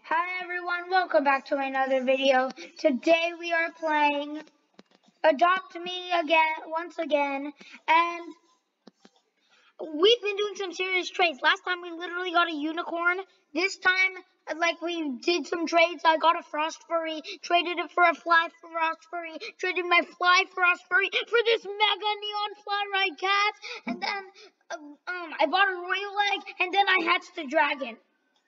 Hi everyone, welcome back to another video. Today we are playing Adopt Me once again, and we've been doing some serious trades. Last time we literally got a unicorn. This time, we did some trades. I got a frost furry, traded it for a fly frost furry, traded my fly frost furry for this mega neon fly ride cat, and then I bought a royal egg, and then I hatched a dragon.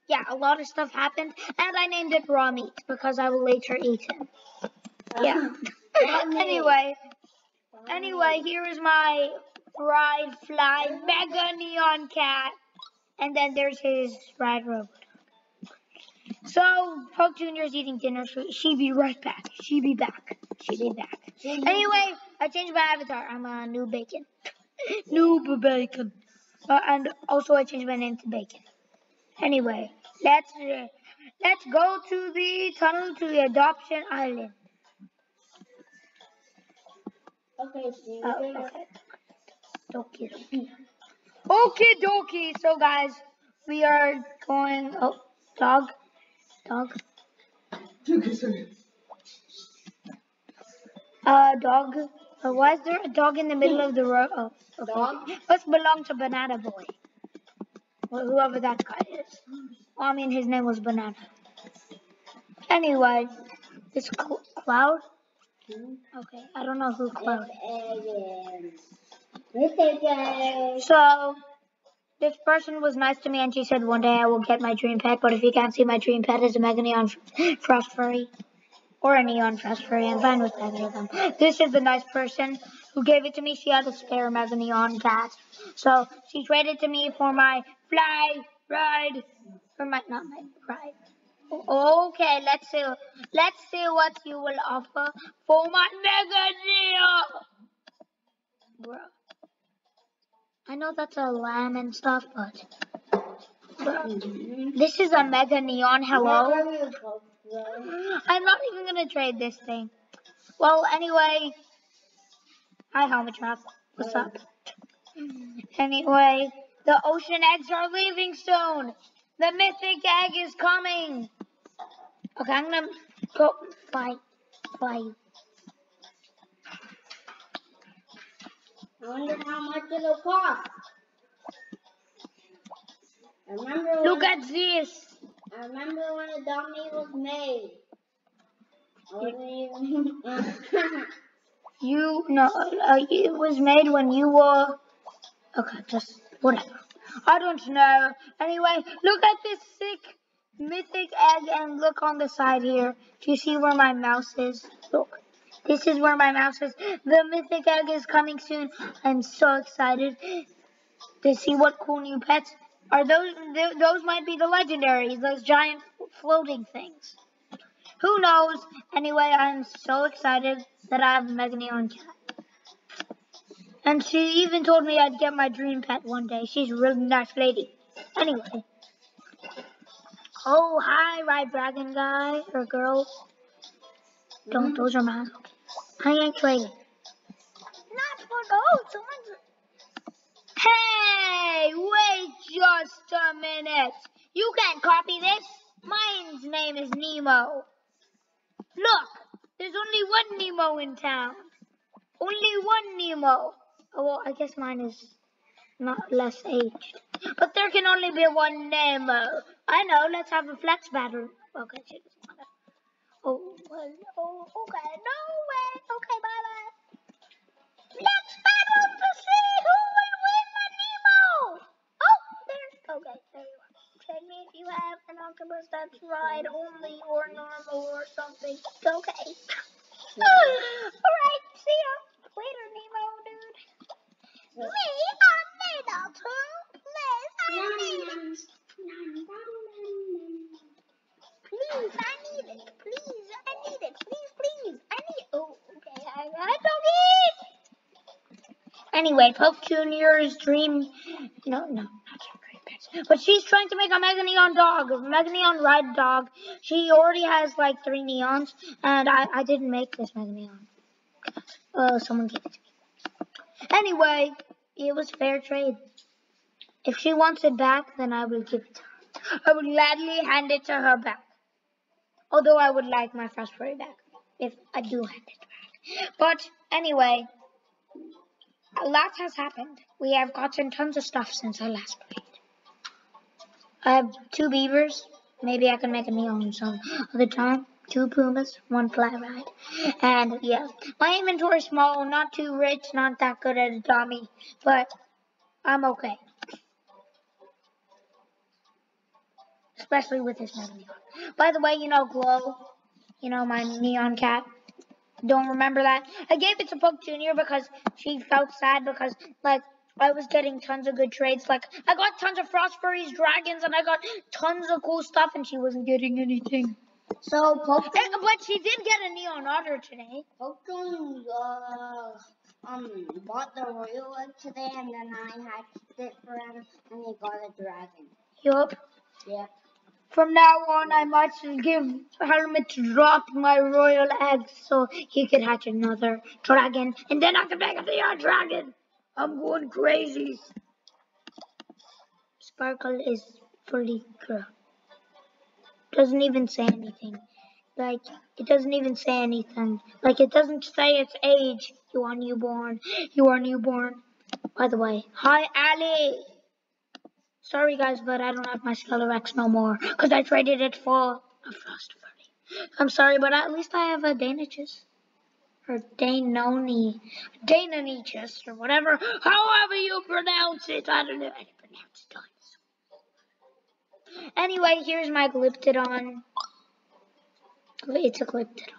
Yeah, a lot of stuff happened, and I named it Raw Meat because I will later eat him. Yeah. Anyway, here is my fried fly mega neon cat, and then there's his fried robot. So, Poke Jr.'s eating dinner, so she be right back. She be back. Anyway, I changed my avatar. I'm a new bacon. Noob bacon. And also I changed my name to Bacon. Anyway, let's go to the tunnel to the adoption island. Okay, so Okay. Okie dokie. So guys, we are going. Oh, dog. Dog. Why is there a dog in the middle of the road? Oh, okay. Dog? Must belong to Banana Boy. Well, whoever that guy is. Well, I mean, his name was Banana. Anyway, this Cloud. Okay, I don't know who Cloud is. So, this person was nice to me, and she said one day I will get my dream pet. But if you can't see, my dream pet is a Mega Neon Frost Furry. Or a Neon Frost Furry. I'm fine with either of them. This is the nice person who gave it to me. She had a spare Mega Neon cat. So, she traded to me for my fly ride. Not my ride. Okay, let's see what you will offer for my Mega Neon. Bro. I know that's a lamb and stuff, but bro, this is a Mega Neon. Hello? I'm not even gonna trade this thing. Well, anyway, hi Helmetrap. What's up? Anyway, the ocean eggs are leaving soon. The mythic egg is coming. Okay, I'm gonna go fly. I wonder how much it'll cost. Look at this. I remember when Adopt Me was made. I wasn't even. It was made when you were. Okay, just whatever. I don't know. Anyway, look at this sick mythic egg and look on the side here. Do you see where my mouse is? Look. This is where my mouse is. The mythic egg is coming soon. I'm so excited to see what cool new pets are those. Those might be the legendaries, those giant floating things. Who knows? Anyway, I'm so excited that I have a Mega Neon cat. And she even told me I'd get my dream pet one day. She's a really nice lady. Anyway. Oh, hi, Ride Dragon guy or girl. Don't, those are mine. I ain't trading. Not for those. Hey, wait just a minute. You can't copy this. Mine's name is Nemo. Look, there's only one Nemo in town. Only one Nemo. Oh, well, I guess mine is not less aged. But there can only be one Nemo. I know, let's have a flex battle. Okay, she doesn't want to. Oh, okay, no way. Okay, bye-bye. Let's battle to see who will win the Nemo. Oh, okay, there you are. Trade me if you have an octopus that's ride only or normal or something. Okay. Alright, see ya. Later, Nemo, dude. Me, I'm Nemo too. Please, I'm Nemo. Please, I need it. Please, I need it. Please, I need it. Oh, okay, I don't eat. Anyway, Poke Jr.'s dream. No, not dream pets. But she's trying to make a Mega Neon dog, a Mega Neon ride dog. She already has like 3 neons, and I didn't make this Mega Neon. Someone gave it to me. Anyway, it was fair trade. If she wants it back, then I will give it to her. I will gladly hand it to her back. Although I would like my Frost Furry back if I do have it back. But anyway, a lot has happened. We have gotten tons of stuff since I last played. I have 2 beavers. Maybe I can make a neon some other time. 2 pumas, 1 fly ride. And yeah, my inventory's small, not too rich, not that good at a dummy, but I'm okay. Especially with this neon. By the way, you know Glow, you know my neon cat. Don't remember that. I gave it to Poke Jr. because she felt sad because like I was getting tons of good trades. Like I got tons of Frost Furries, dragons, and I got tons of cool stuff, and she wasn't getting anything. So Poke, But she did get a neon otter today. Poke bought the royal egg today, and then I hatched it for him, and he got a dragon. Yup. Yeah. From now on, I might give Helmet to drop my royal eggs so he could hatch another dragon, and then I can make a neon dragon. I'm going crazy. Sparkle is fully grown. Doesn't even say anything. Like, it doesn't even say anything. Like, it doesn't say its age. You are newborn. You are newborn. By the way, hi, Ali. Sorry, guys, but I don't have my Skellerex no more because I traded it for a Frost Furry. I'm sorry, but at least I have a Danichus. Or Danonichus, or whatever. However you pronounce it. I don't know how to pronounce it. Anyway, here's my Glyptodon. It's a Glyptodon.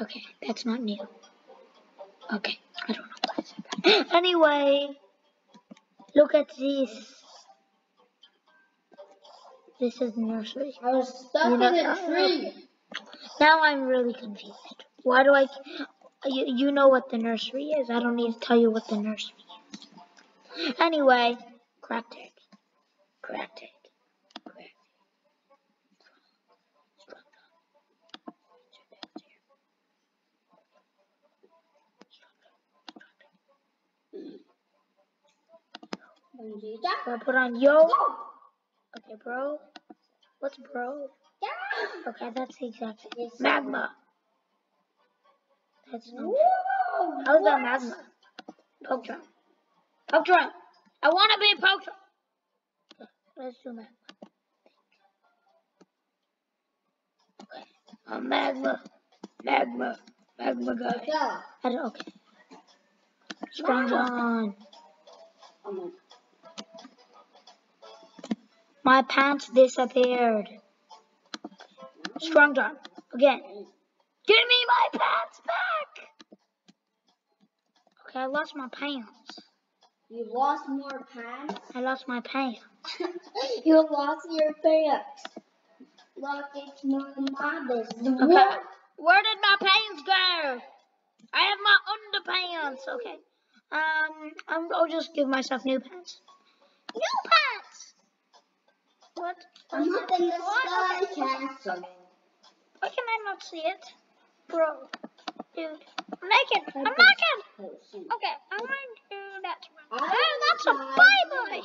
Okay, that's not new. Okay, I don't know why I said that. Anyway, look at this. This is the nursery. I was stuck in a tree. Now I'm really confused. Why do I... You know what the nursery is. I don't need to tell you what the nursery is. Anyway, cracked egg. Cracked egg. I put on yo. Okay, bro. What's bro? Okay, that's the exact same. Magma. That's not. How's that magma? Pokemon. Pokemon. I want to be a Pokemon. Okay, let's do magma. Okay. I'm magma. Magma guy. Yeah. Okay. Strong on. My pants disappeared. Strong John. Again. Give me my pants back! Okay, I lost my pants. You lost more pants? I lost my pants. You lost your pants. Look, it's none of my business. Okay. Where did my pants go? I have my underpants. Okay. I'll just give myself new pants. New pants! What? I'm up in the sky castle. Why can I not see it? Bro. Dude. I'm naked. I'm naked! Okay, I'm going to do that. Oh, that's a bye-bye!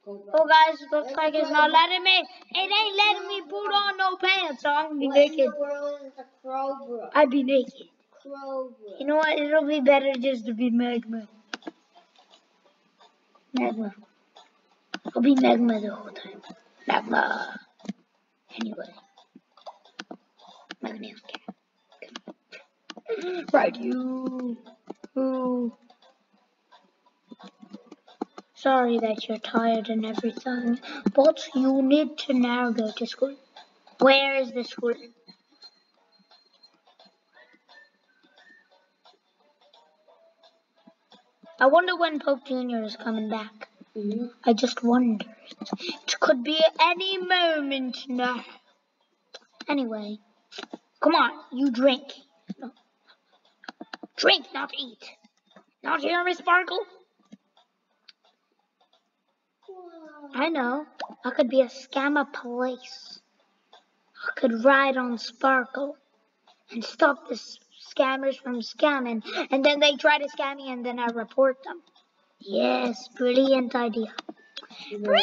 Oh, guys, looks like it's not letting me. It ain't letting me put on no pants, so I'm gonna be naked. What in the world is a Crowbra? I'd be naked. Crowbra. You know what? It'll be better just to be magma. Magma. I'll be magma the whole time. Magma. Anyway. Magma cat. Right, you. Ooh. Sorry that you're tired and everything, but you need to now go to school. Where is the school? I wonder when Pope Jr. is coming back. I just wonder. It could be any moment now. Anyway, come on, you drink. No. Drink, not eat. Not hear me, Sparkle? I know. I could be a scammer police. I could ride on Sparkle and stop the scammers from scamming. And then they try to scam me and then I report them. Yes, brilliant idea. Brilliant idea!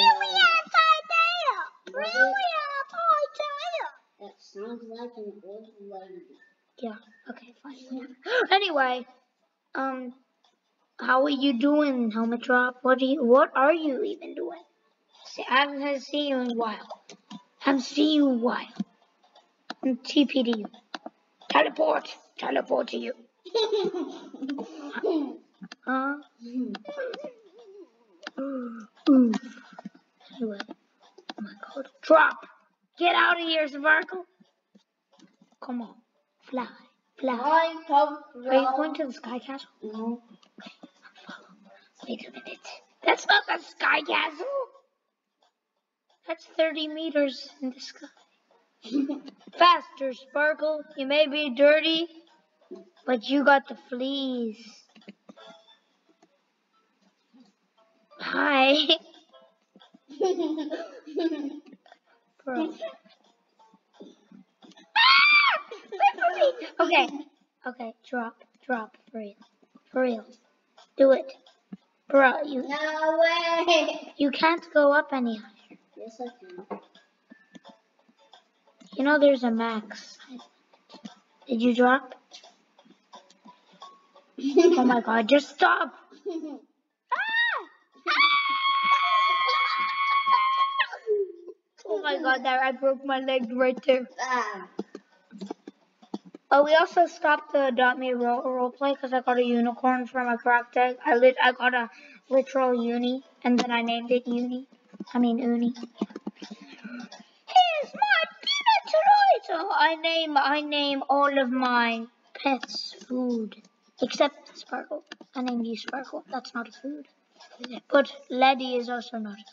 Brilliant idea! Sounds like an old lady. Yeah. Okay, fine. Anyway, how are you doing, Helmet Drop? What are you even doing? See, I haven't seen you in a while. Haven't seen you in a while. I'm TPD you. Teleport to you. Huh? Anyway, oh my God, drop. Get out of here, Sparkle. Come on, fly. Are you going to the Sky Castle? No. Wait a minute. That's not the Sky Castle. That's 30 meters in the sky. Faster, Sparkle. You may be dirty, but you got the fleas. Hi. Bro. Okay, drop, for real. Do it. Bro, No way. you can't go up any higher. Yes, I can. You know there's a max. Did you drop? Oh my God, just stop. Oh my God, I broke my leg right there. Oh, we also stopped the Dot Me role play because I got a unicorn from a cracked egg. I got a literal uni, and then I named it Uni. Uni. Here's my dinner tonight. So I name all of my pets food, except Sparkle. I named you Sparkle. That's not a food. But Letty is also not a food.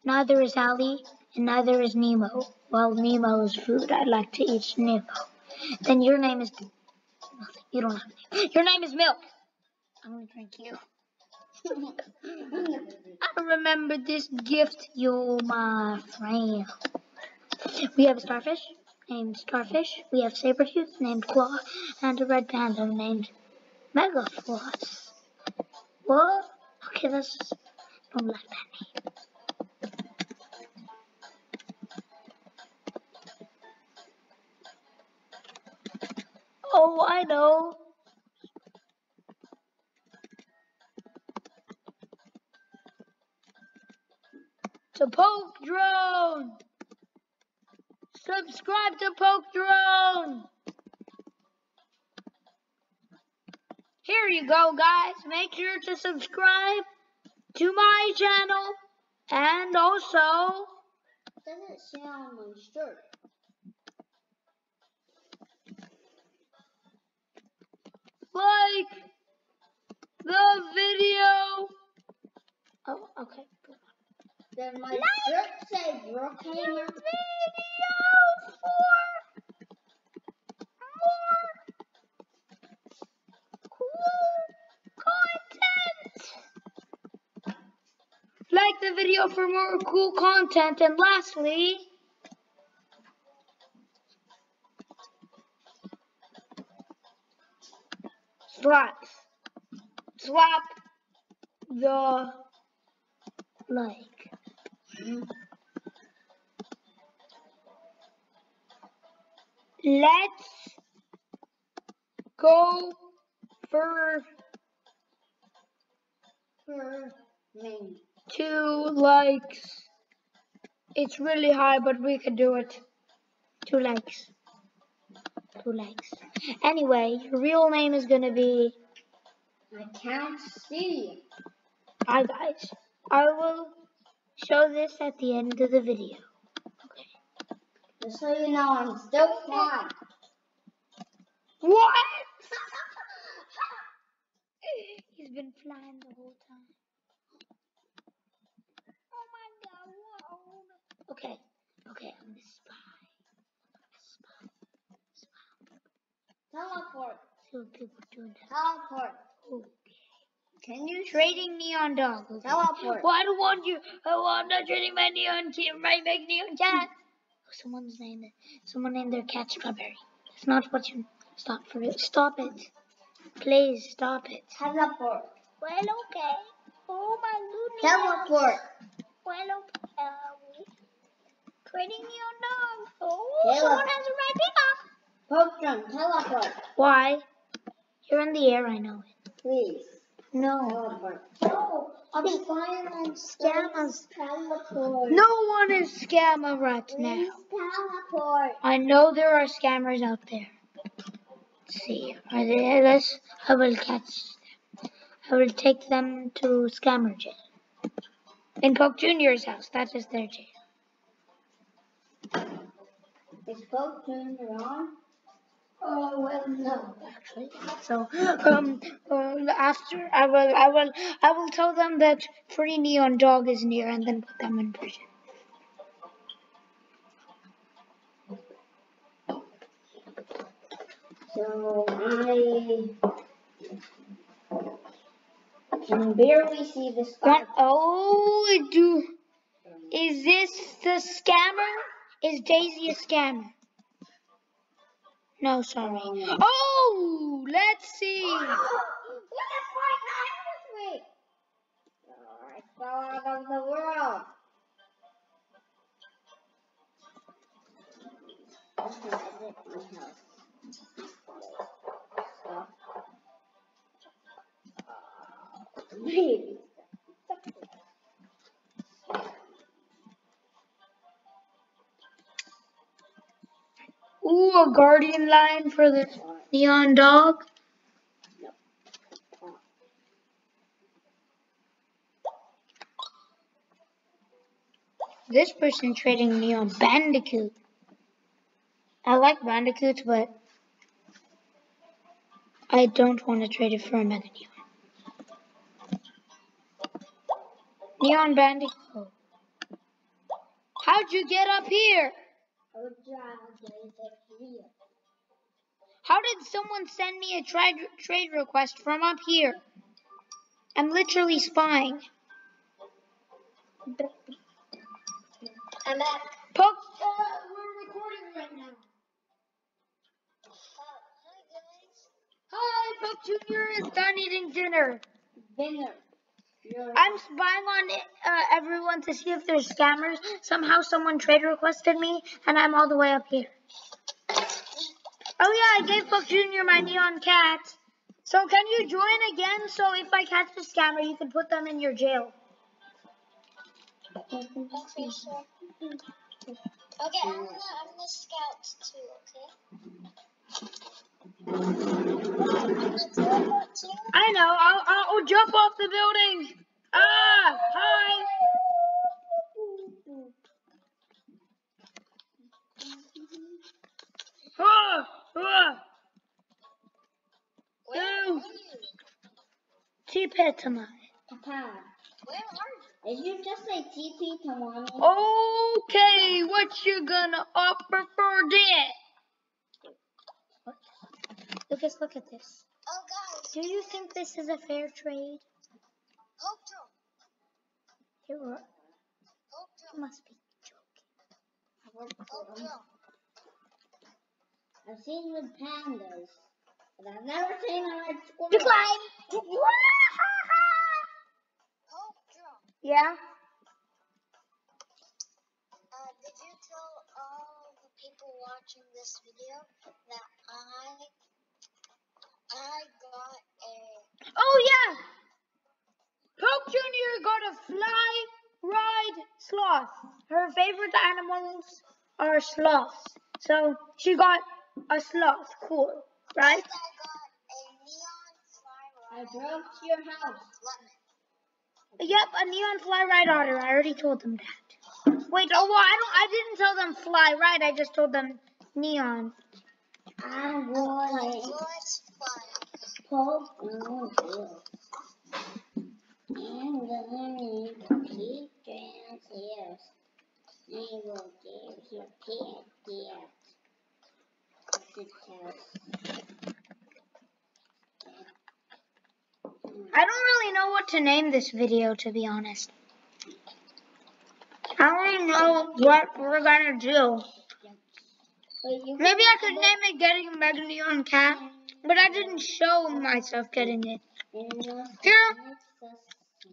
Neither is Ali, and neither is Nemo. Well, Nemo is food. I'd like to eat Nemo. Then your name is nothing. You don't have a name. Your name is Milk. I'm gonna drink you. I remember this gift, you're my friend. We have a starfish named Starfish. We have Sabertooth named Claw, and a red panda named Megafloss. What? Okay, I don't like that name. Oh, I know. To Poke Drone. Subscribe to Poke Drone. Here you go, guys. Make sure to subscribe to my channel, and also Doesn't say on my shirt. like the video. Oh, okay. Then my shirt say Brookhaven. Video for more cool content. Like the video for more cool content, and lastly, slap the like. Let's go for me. 2 likes. It's really high, but we could do it. 2 likes. 2 likes. Anyway, your real name is gonna be. I can't see. Hi guys. I will show this at the end of the video. Okay. Just so you know, I'm still flying. What? He's been flying the whole time. Oh my God! Whoa. Okay. I'm the spy. Teleport. See what people are doing. Teleport. Okay. Can you Trading neon dog. Okay. teleport? Well, I don't want you. I'm not trading my neon neon cat. Someone named their cat Strawberry. That's not what you. Stop for it. Stop it. Please stop it. Teleport. Well, okay. Oh my goodness. Teleport. Well, okay. trading neon dog. Oh, Caleb. someone has a red Pokemon, teleport. Why? You're in the air, I know it. Please. No. Teleport. No. I'll be flying on Scammers. Teleport. No one is scammer right now. Please teleport. I know there are scammers out there. Let's see. Are they this? I will catch them. I will take them to scammer jail. In Poke Junior's house. That is their jail. Is Pokemon on? Oh well, no, actually. So, after I will tell them that free neon dog is near, and then put them in prison. So I can barely see the sky. Oh, is this the scammer? Is Daisy a scammer? No, sorry. Oh, let's see. What the fuck happened with me? Oh, I fell out of the world. Okay, I did my house. Baby. Ooh, a guardian lion for the neon dog. This person trading neon bandicoot. I like bandicoots, but I don't want to trade it for a mega neon. Neon bandicoot. How'd you get up here? How did someone send me a trade request from up here? I'm literally spying. I'm at. Poke, we're recording right now. Hi guys. Hi, Poke Junior is done eating dinner. Dinner. I'm spying on everyone to see if there's scammers. Somehow someone trade requested me, and I'm all the way up here. Oh yeah, I gave Poke Junior my neon cat. So can you join again? So if I catch the scammer, you can put them in your jail. Okay, sure. Okay, I'm the scout too, okay? I know. I'll jump off the building. Ah, hi. Where are you? TP to mine. Papa, where are you? Did you just say TP to mommy? Okay, what you gonna offer for that? Lucas, look at this. Oh, guys. Do you think this is a fair trade? You must be joking. I've seen with pandas, but I've never seen a red squirrel. Decline. Yeah. Did you tell all the people watching this video that I got a... Oh yeah. Poke Junior got a fly ride sloth. Her favorite animals are sloths. So she got a sloth. Cool, right? I got a neon fly ride. I drove to your house. Yep, a neon fly ride otter. I already told them that. Wait, oh well, I didn't tell them fly ride. I just told them neon. I'm going to poke on you. I'm going to keep downstairs. I will give you pet gift. I don't really know what to name this video, to be honest. I don't really know what we're gonna do. Maybe I could name it Getting a Mega Neon Cat, but I didn't show myself getting it. Here,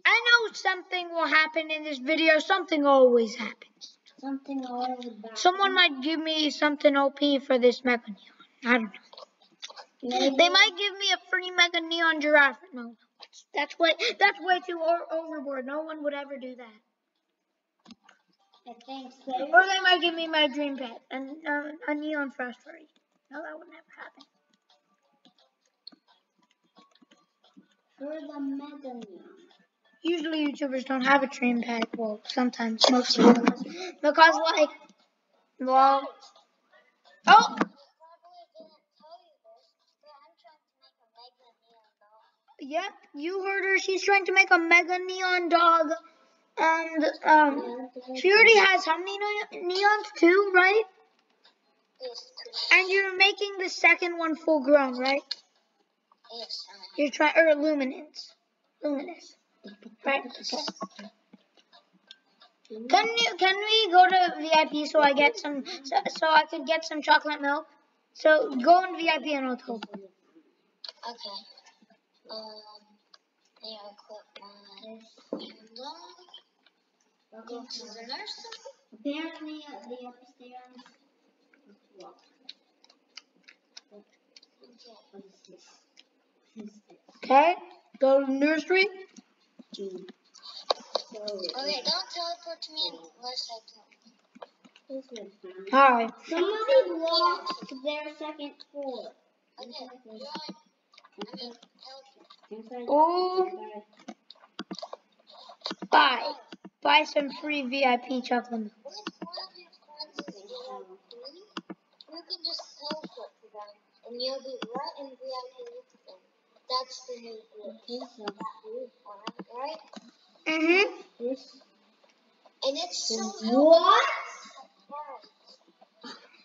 I know something will happen in this video. Something always happens. something over that. Someone might give me something OP for this Mega Neon. I don't know. Maybe. They might give me a free Mega Neon Giraffe. No, that's way too overboard. No one would ever do that. I think so. Or they might give me my dream pet and a Neon Frost Furry. No, that would never happen. For the Mega Neon. Usually YouTubers don't have a dream pet. Well, sometimes, mostly because like, well, oh. Yep, you heard her. She's trying to make a Mega Neon dog, and she already has how many neons? 2, right? Yes. And you're making the second one full grown, right? Yes. You're trying, or luminous, right? Okay. Can we go to VIP so I get some, so I could get some chocolate milk? So go in VIP and I'll tell you. Okay. Yeah, I'll click my go to the nursery. Apparently, the upstairs. Okay, go to the nursery. Okay, don't teleport to me unless I tell. Alright. Somebody locked their second floor. Okay, teleport. Oh, buy some free VIP chocolate milk. What if one of your friends is VIP? You can just teleport to them, and you'll be right in VIP with them. That's the new glitch. Right? Mm-hmm. And it's so What?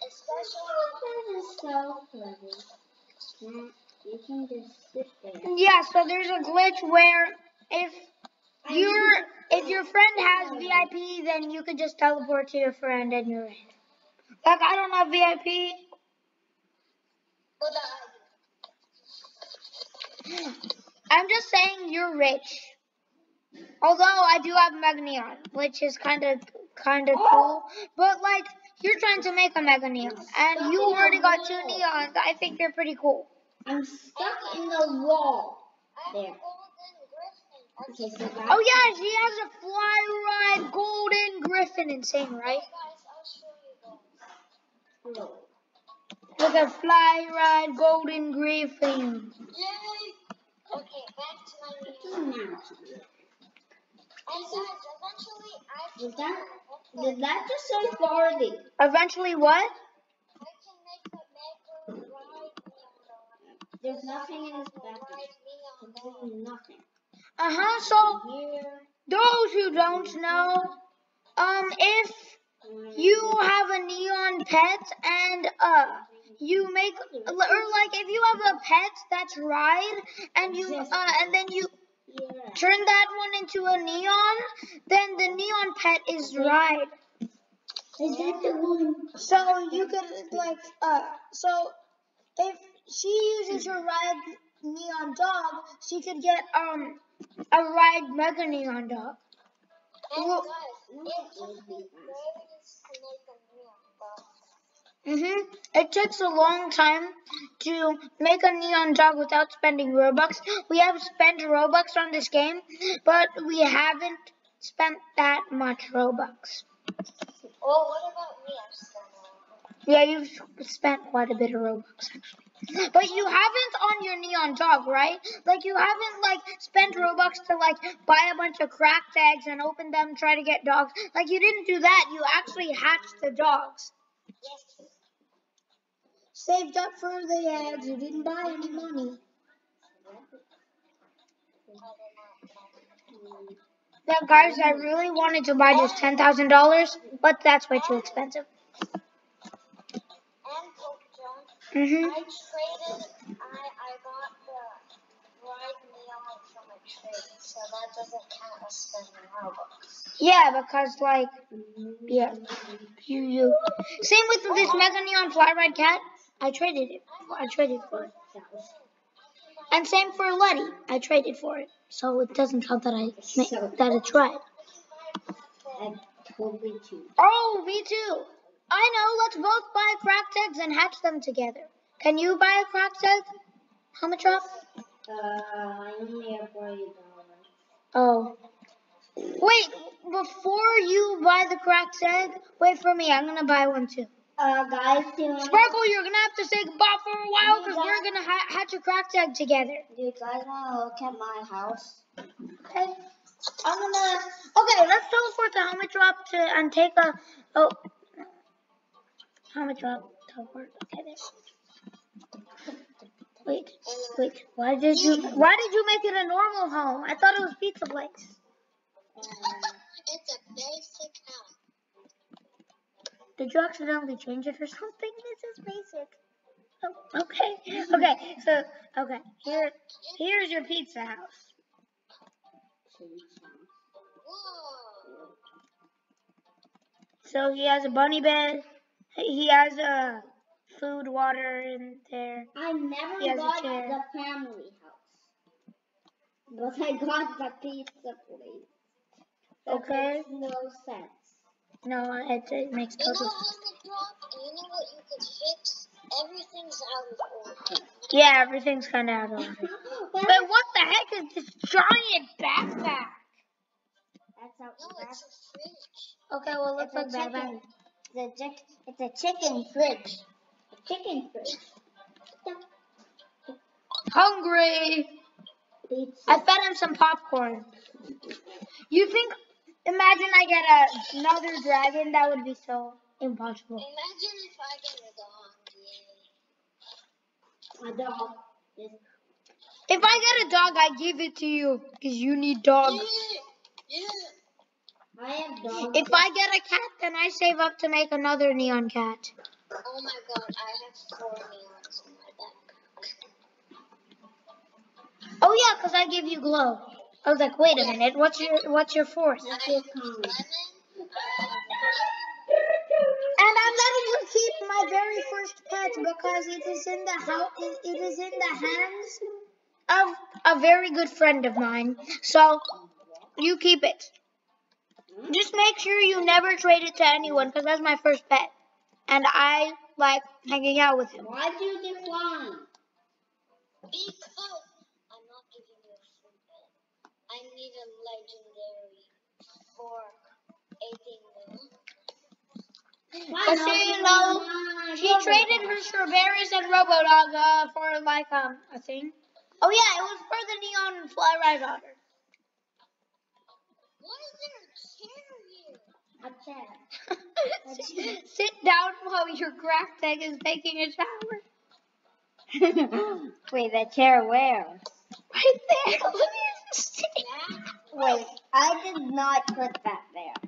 especially That is so funny. You can just sit there. Yeah, so there's a glitch where if your friend has VIP, then you can just teleport to your friend and you're in. Like I don't have VIP. I'm just saying you're rich. Although I do have Mega Neon, which is kind of cool. But like you're trying to make a Mega Neon, and you already got 2 neons. I think you're pretty cool. I'm stuck in the wall. There. Oh yeah, she has a fly ride golden griffin. Insane, right? Look at fly ride golden griffin. Yay! Okay, back to my video. And guys, eventually Did that just say 40? Eventually what? I can make a Mega ride neon. There's nothing in this bathroom. Ride neon. Completely nothing. So those who don't know, if you have a neon pet and you make, or like if you have a pet that's ride and you and then you turn that one into a neon, then the neon pet is ride. Is that the one? So you could like so if she uses her ride neon dog, she could get a ride Mega Neon dog. And Well, guys, it took me days to make a neon dog. It takes a long time to make a neon dog without spending Robux. We have spent Robux on this game, but we haven't spent that much Robux. Oh, what about me? I've spent Yeah, you've spent quite a bit of Robux actually. But you haven't on your neon dog, right? Like you haven't like spent Robux to like buy a bunch of cracked eggs and open them, try to get dogs. Like you didn't do that. You actually hatched the dogs. Yes. Saved up for the eggs. You didn't buy any money. Yeah, guys, I really wanted to buy this $10,000, but that's way too expensive. And Poke John, I Mhm. got the ride neon from a trade, so that doesn't count as spending Robux. Yeah, because like, yeah, you. Same with this Mega Neon Fly Ride cat. I traded for it. And same for Letty. I traded for it, so it doesn't count that that it's right. Oh, me too. Oh, me too. I know. Let's both buy cracked eggs and hatch them together. Can you buy a cracked egg? How much up? I only have $40. Oh. Wait, before you buy the cracked egg, wait for me. I'm gonna buy one too. Guys, do you want Sparkle, you're gonna have to say goodbye for a while because Yeah. we're gonna hatch a cracked egg together. Do you guys want to look at my house? Okay. Okay, let's teleport to Helmet Drop and take a. Oh. Helmet Drop. Teleport. Okay, there. Wait. Why did you make it a normal home? I thought it was pizza place. It's a basic house. Did you accidentally change it or something? This is basic. Oh, okay. Okay. So, here's your pizza house. Whoa. So he has a bunny bed. He has a food, water in there. I never He has a got chair. the family house, but I got the pizza place. That Okay. makes no sense. No, it makes You know total how sense. to drop, and you know what you could fix? Everything's out of order. Yeah, everything's kind of out of order. But what the heck is this giant backpack? That's how. No, it's a fridge. Okay, well, it looks like It's a backpack. It's a chicken fridge. A chicken fridge. Hungry. Pizza. I fed him some popcorn. You think? Imagine I get another dragon. That would be so impossible. Imagine if I get a dog. Yay. A dog. If I get a dog, I give it to you because you need dogs. Yeah. I have dogs. If I get a cat, then I save up to make another neon cat. Oh my god, I have 4 neons in my backpack. Oh yeah, because I give you glow. I was like, wait a minute, what's your force? I have lemon. And I'm letting you keep my very first pet because it is in the house. It is in the hands of a very good friend of mine. So you keep it. Just make sure you never trade it to anyone because that's my first pet, and I like hanging out with him. Why'd you decline? Because I'm not giving you a free pet. I need a legendary for 18 mil. But she traded her strawberries and Robodog for like a thing. Oh yeah, it was for the neon fly ride otter. Why is there a chair here? A chair. Sit down while your cracked egg is taking a shower. Wait, the chair where? Right there. Let me see. Wait, I did not put that there.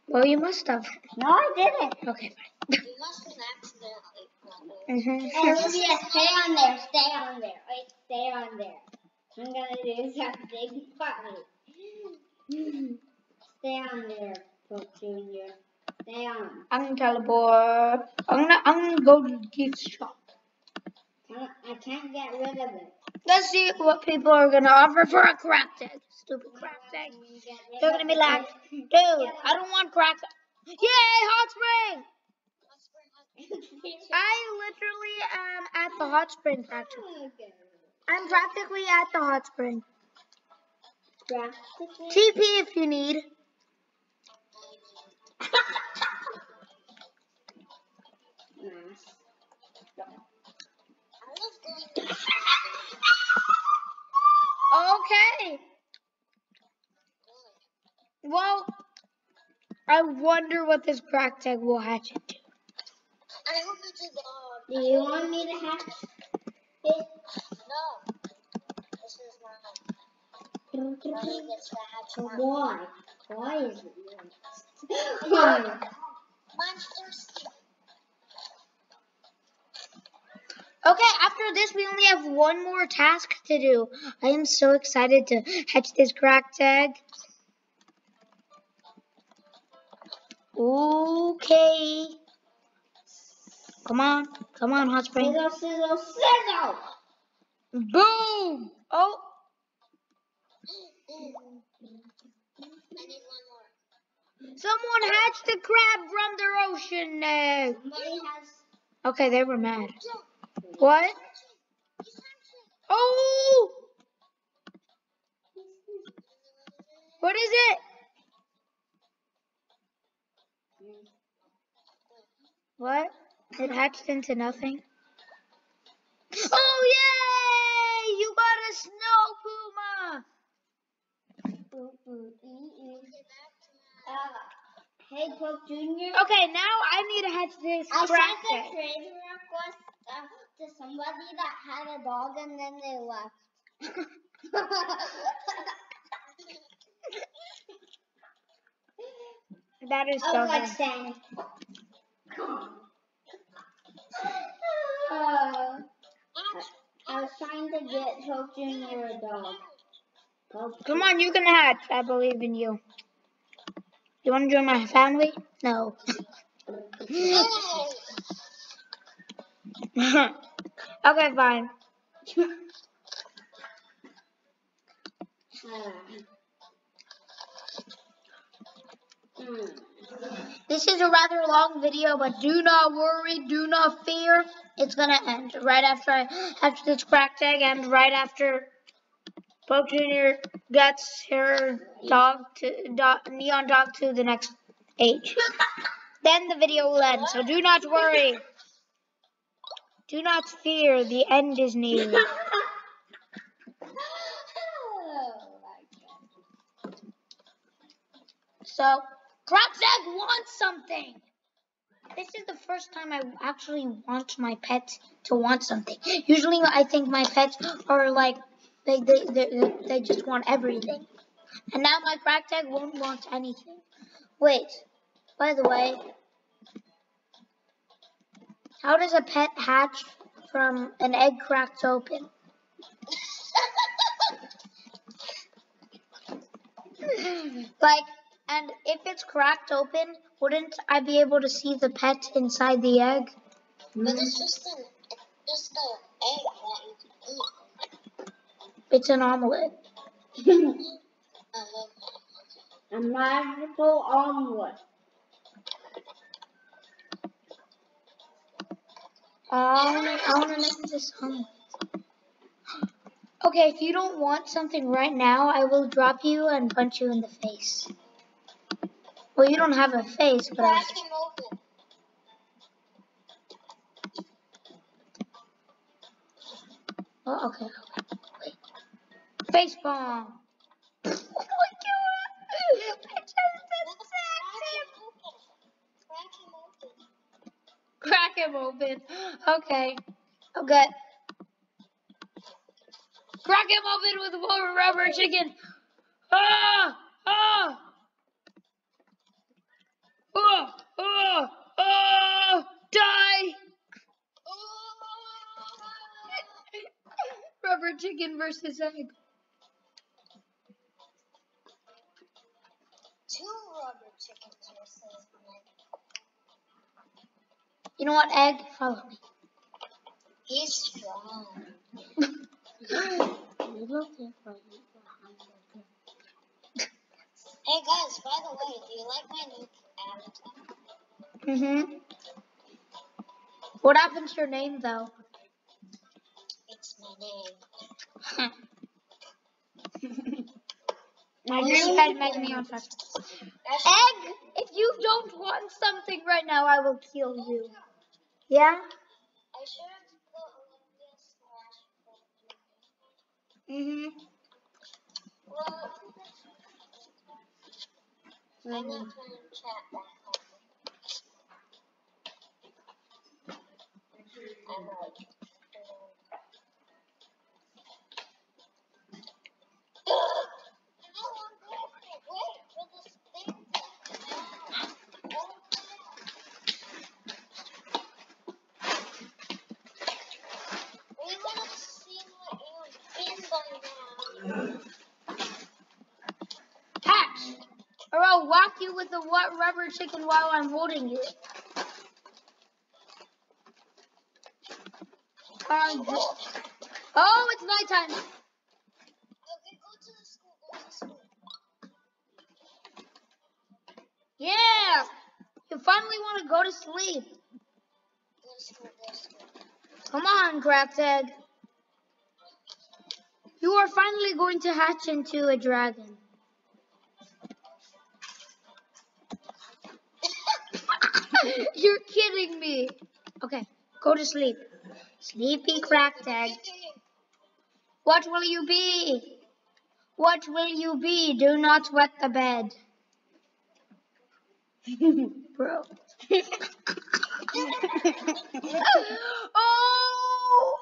Well, you must have. No, I didn't. Okay, You must have accidentally put it. fine. And Olivia, stay on there. Stay on there. Wait, stay on there. I'm gonna do something funny. Stay on there, Coach Junior. Stay on. I'm gonna teleport. I'm gonna go to the gift shop. I can't get rid of it. Let's see what people are gonna offer for a cracked egg. Stupid cracked egg. They're gonna be like, dude, I don't want cracked egg. Yay, hot spring! I literally am at the hot spring practically. I'm practically at the hot spring. TP if you need. I love going to Okay. Well, I wonder what this cracked egg will hatch into. I hope it's a dog. Do you want me to hatch it? No. This is mine. Mommy gets to hatch mine. Why? Why is it yours? Why? Mine's thirsty. Okay, after this, we only have one more task to do. I am so excited to hatch this cracked egg. Okay. Come on, hot spring. Sizzle, sizzle, sizzle! Boom! Oh, I need one more. Someone hatched a crab from their ocean egg. Somebody has. Okay, they were mad. What? Oh! What is it? What? It hatched into nothing? Oh, yay! You got a snow puma! Hey, Coke Jr. Okay, now I need to hatch this I crack sent a egg. trade request to somebody that had a dog and then they left. That is I so was like good. saying. I was trying to get Coke Jr. a dog. Come on, you can hatch. I believe in you. You want to join my family? No. Okay, fine. This is a rather long video, but do not worry, do not fear. It's gonna end right after this cracked egg and right after Pope Jr. gets her neon dog to the next age. Then the video will end, so do not worry. Do not fear, the end is near. So, cracked egg wants something. This is the first time I actually want my pet to want something. Usually I think my pets are like, they just want everything. And now my cracked egg won't want anything. Wait, by the way, how does a pet hatch from an egg cracked open? Like, and if it's cracked open, wouldn't I be able to see the pet inside the egg? But it's just an egg that you can eat. It's an omelet. A magical omelet. I want to make this omelet. Okay, if you don't want something right now, I will drop you and punch you in the face. Well, you don't have a face, but Crack him open. Oh, okay. Wait. Face bomb. Oh my god! I just Crack him open. Crack him open. Okay. Okay. Crack him open with one rubber chicken. Ah! Ah! Oh! Oh! Oh! Die! Rubber chicken versus egg. Two rubber chickens versus an egg. You know what, egg? Follow me. He's strong. Hey guys, by the way, do you like my new avatar? What happened to your name, though? It's my name. I really had Megan on first. Egg, if you don't want something right now, I will kill you. Yeah? I should have put Olympia /. Well, I'm not trying to chat back I'm like, wait for this thing. We would have seen what you've been by now. Hatch! Or I'll whack you with the rubber chicken while I'm holding you. Oh, it's nighttime. Okay, go to the school. go to sleep. Go to school, go to school. Come on, cracked egg. You are finally going to hatch into a dragon. You're kidding me. Okay, go to sleep. Sleepy cracked egg. What will you be? What will you be? Do not wet the bed. Bro. Oh!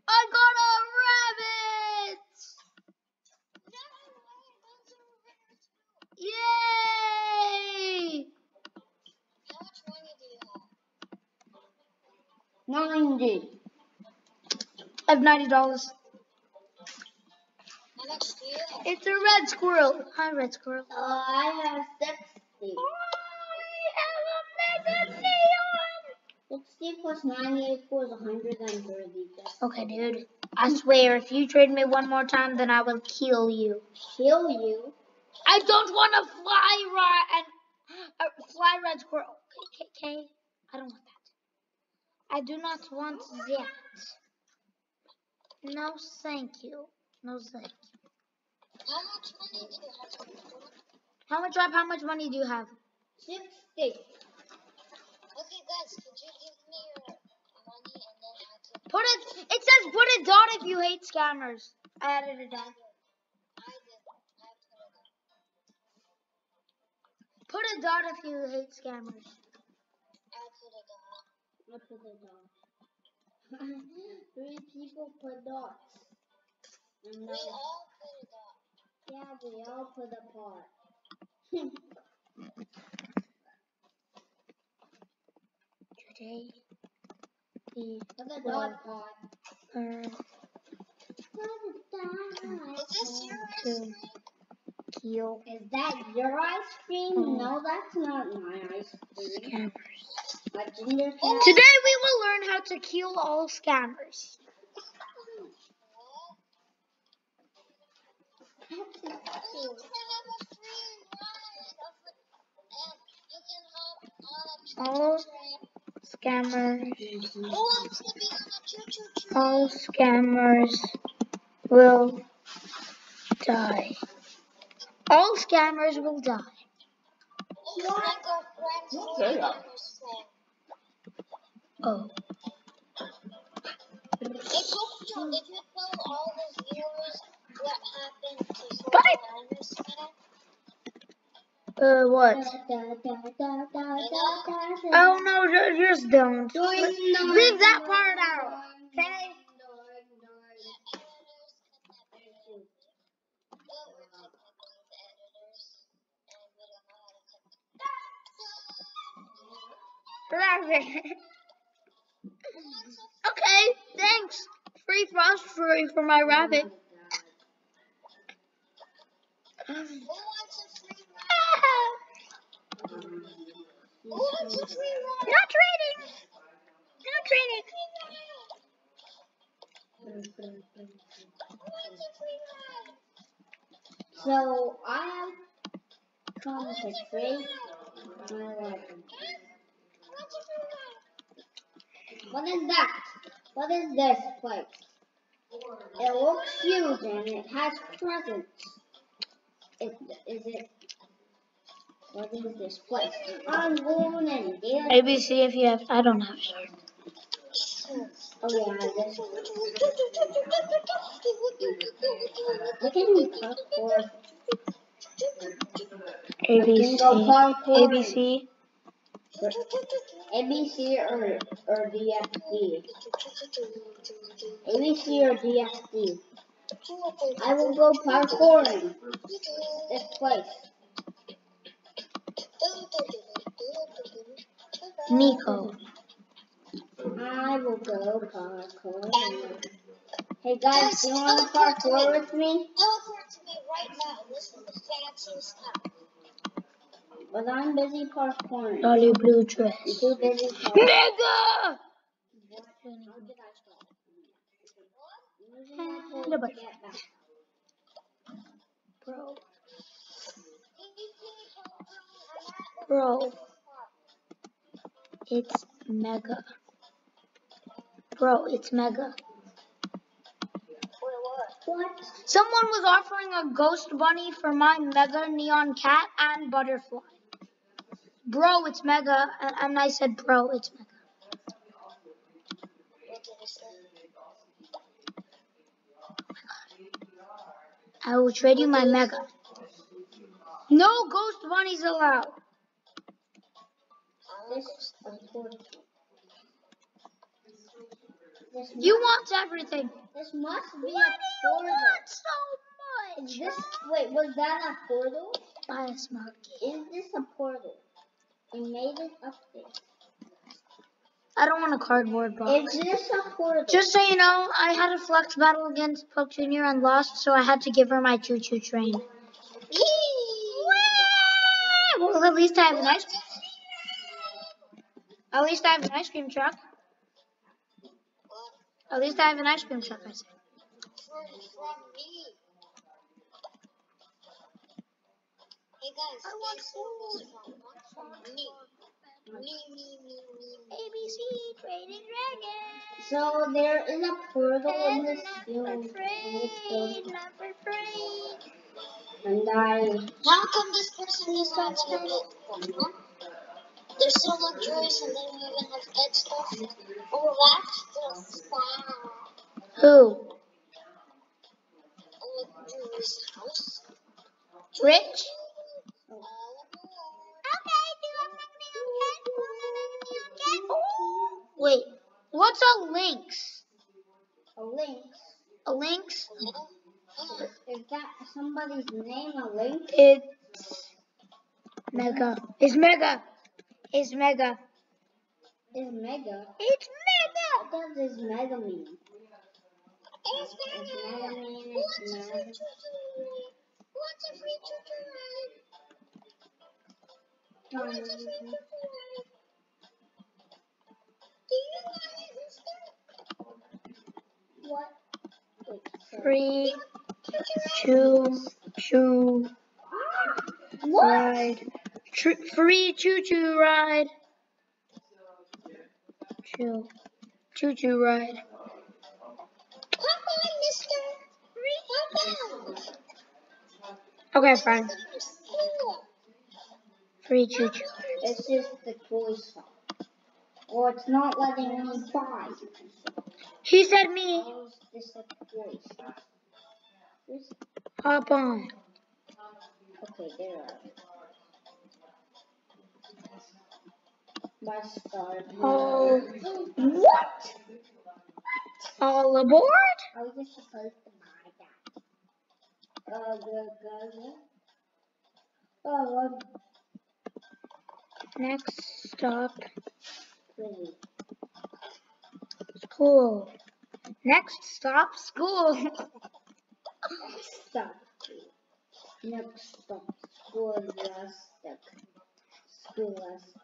I got a rabbit! Yay! How much money do you have? 90. I have $90. How much do you have? It's a red squirrel. Hi, red squirrel. I have 60. I have a mega neon. 60 plus 90 equals 130. Okay, dude. I swear, if you trade me one more time, then I will kill you. Kill you. I don't want to fly red squirrel. Okay. I don't want that. I do not want that. No, thank you. No, thank you. How much money do you have? How much money do you have? 60. Okay, guys, could you give me your money and then I could... It says put a dot if you hate scammers. I added a dot. I Put a dot if you hate scammers. put a dot. I put a dot. 3 people put dots. And We all put a dot. yeah, we all put a pot. Today we Put a will dot pot. learn Is this your ice to cream? kill Is that your ice cream? No, that's not my ice cream. scammers. A ginger cat. Today we will learn how to kill all scammers. You can have a free ride and you can hop on a All choo-choo train. scammers, Who wants to be on a choo-choo train? all scammers will die. All scammers will die. It's like our friends who are scammers say. Oh. If you tell all the viewers what happened to But scammers today, what? Oh no, just don't. Leave that part out, okay? Rabbit. Okay, thanks. Free frost furry for my rabbit. who wants a free ride? Who wants a free ride? Not trading. Not trading. Who wants a free ride? So I have come to trade my life. What's a free ride? What is that? What is this place? It looks huge and it has presents. What is this place? I'm going in there. ABC if you have. I don't have shirt. Oh yeah, this. I can parkour. ABC. ABC. ABC or DFD. ABC or DFD. I will go parkouring this place. Nico. I will go parkouring. Hey guys, do you want to parkour with me? Teleport to me right now. This is the fanciest house. But I'm busy parkouring. Dolly blue dress. I'm too busy parkouring. Mega! How did I fall? Nobody. Get back. Bro. Can you please help me? I'm at the Bro, it's mega. Bro, it's mega. What? Someone was offering a ghost bunny for my mega neon cat and butterfly. Bro, it's mega. And I said, bro, it's mega. I will trade you my mega. No ghost bunnies allowed. You want everything. This must be Why a do you portal. want so much? Is this, wait, was that a portal? Buy a smart kid. Is this a portal? You made it up there. I don't want a cardboard box. Is this a portal? Just so you know, I had a flex battle against Pope Jr. and lost, so I had to give her my choo-choo train. Well, at least I have an ice cream. At least I have an ice cream truck. At least I have an ice cream truck, I said. From me. Hey guys, guess who this from me. Me. ABC Trading Dragon. So there is a portal in this Not field. afraid. And How come this person is not gonna get one, huh? They're so luxurious and they don't even have bed stuff. Oh, that's just fine. Who? A luxurious house. Rich? All Okay, do you have neon cat? Wait, what's a lynx? a lynx. A lynx? Is that somebody's name, a lynx? It's mega. It's mega. It's mega. Is mega. It's mega. What does mega mean? It's It's mega mean What's it's a mega. free choo-choo ride? What's a free choo-choo ride? What's a free choo-choo ride? Do you guys understand? What? Wait, so- Free choo-choo What? ride. Free choo-choo ride. Choo-choo ride. Papa, mister. Papa. Okay, fine. School. Free choo-choo. It's just the toy shop. Or it's not letting me buy. He said me. How is this a toy shop? This? Hop on. Okay, there are. My start. Oh. What? All aboard? I was just supposed to buy that. Oh, Next stop, pretty. school. Next stop, school. Stop. Next stop. School last step. School last.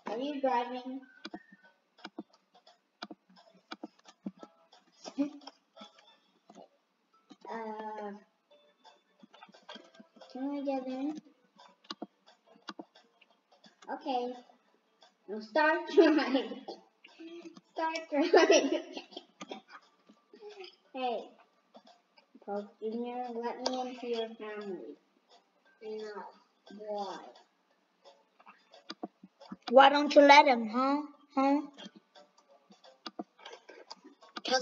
Are you driving? Can we get in? Okay. Now start driving. Start driving. Hey, Pope Jr., let me into your family. No. Why? Why don't you let him, huh? Hold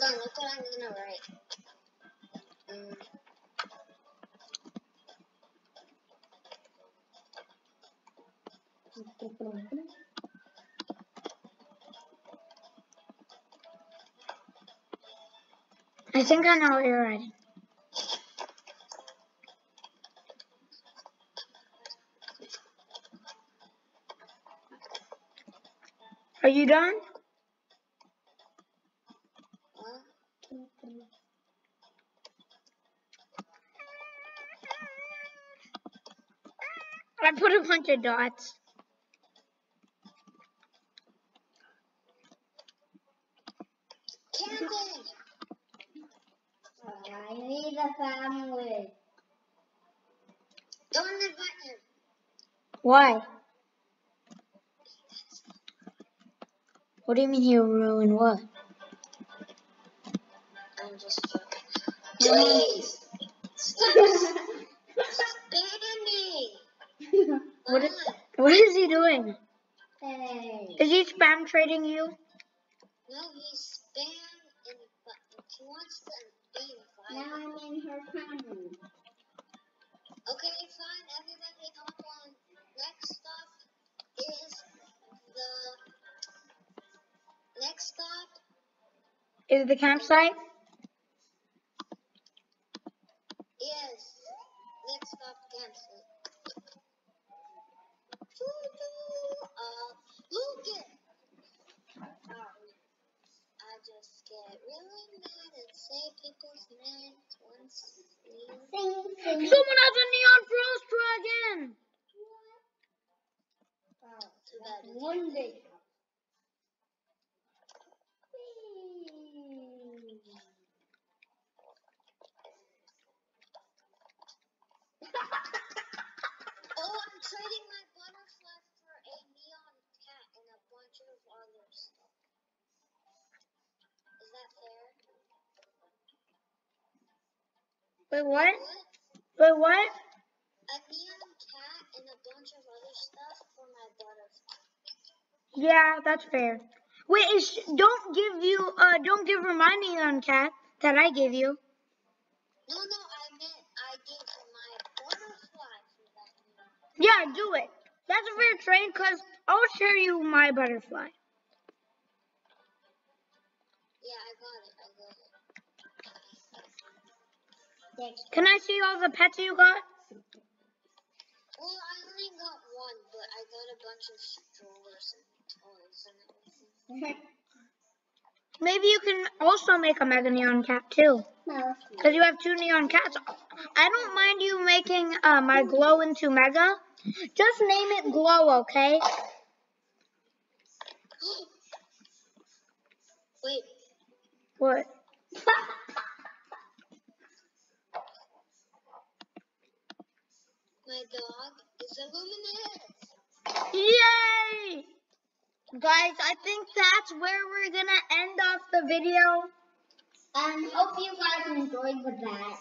on, look what I'm gonna write. I think I know what you're writing. Are you done? Huh? I put a bunch of dots. Camden! I need a family. Don't invite him. Why? What do you mean he'll ruin what? I'm just joking. Please! Stop spamming! What is he doing? Hey. Is he spam trading you? No, he's spam and he wants to invade. Now I'm in her family. Okay, fine, everybody hop on. Next stop is Is the campsite? Yes. Next stop cancel. Lucas! Sorry. I just get really mad and say people's names once Someone has a neon frostra again. too bad. One day. Oh, I'm trading my butterfly for a neon cat and a bunch of other stuff. Is that fair? Wait, what? What? Wait, what? A neon cat and a bunch of other stuff for my butterfly. Yeah, that's fair. Wait, don't give her my neon cat that I gave you. No, I meant I gave her my butterfly for that neon. Yeah, do it. That's a fair trade because I'll share you my butterfly. Yeah, I got it. Can I see all the pets you got? Well, I only got one, but I got a bunch of strollers and toys and everything. Maybe you can also make a mega neon cat too. Because you have 2 neon cats. I don't mind you making my glow into mega. Just name it glow, okay? Wait, What? my dog is a luminous. Yay! Guys, I think that's where we're gonna end off the video. Hope you guys enjoyed the bat.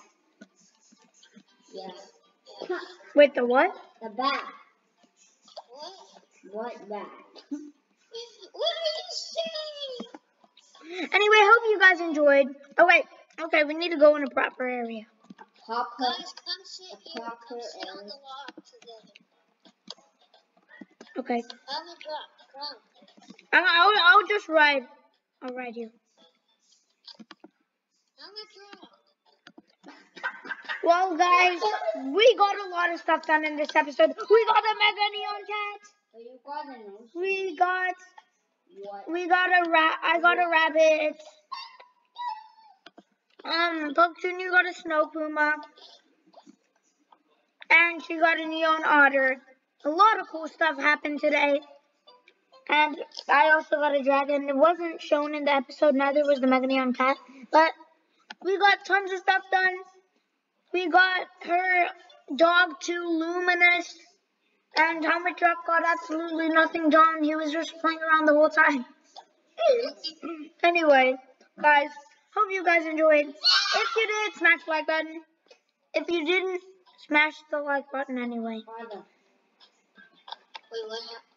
Yeah. Wait, the what? The bat. What? What bat? What are you saying? Anyway, hope you guys enjoyed. Oh wait, okay, we need to go in a proper area. Pop Guys, come sit here. Come sit on the log together. Okay. On the drop. Come. I'll just ride. I'll ride you. On the drop. Well, guys, we got a lot of stuff done in this episode. We got a mega neon cat. You got a nose. We got What? I got a rabbit. Poke Junior got a snow puma. And she got a neon otter. A lot of cool stuff happened today. And I also got a dragon. It wasn't shown in the episode, neither was the mega neon cat. But we got tons of stuff done. We got her dog too, Luminous. And Helmet Truck got absolutely nothing done. He was just playing around the whole time. Anyway, guys, hope you guys enjoyed. If you did, smash the like button. If you didn't, smash the like button anyway. Wait, what happened?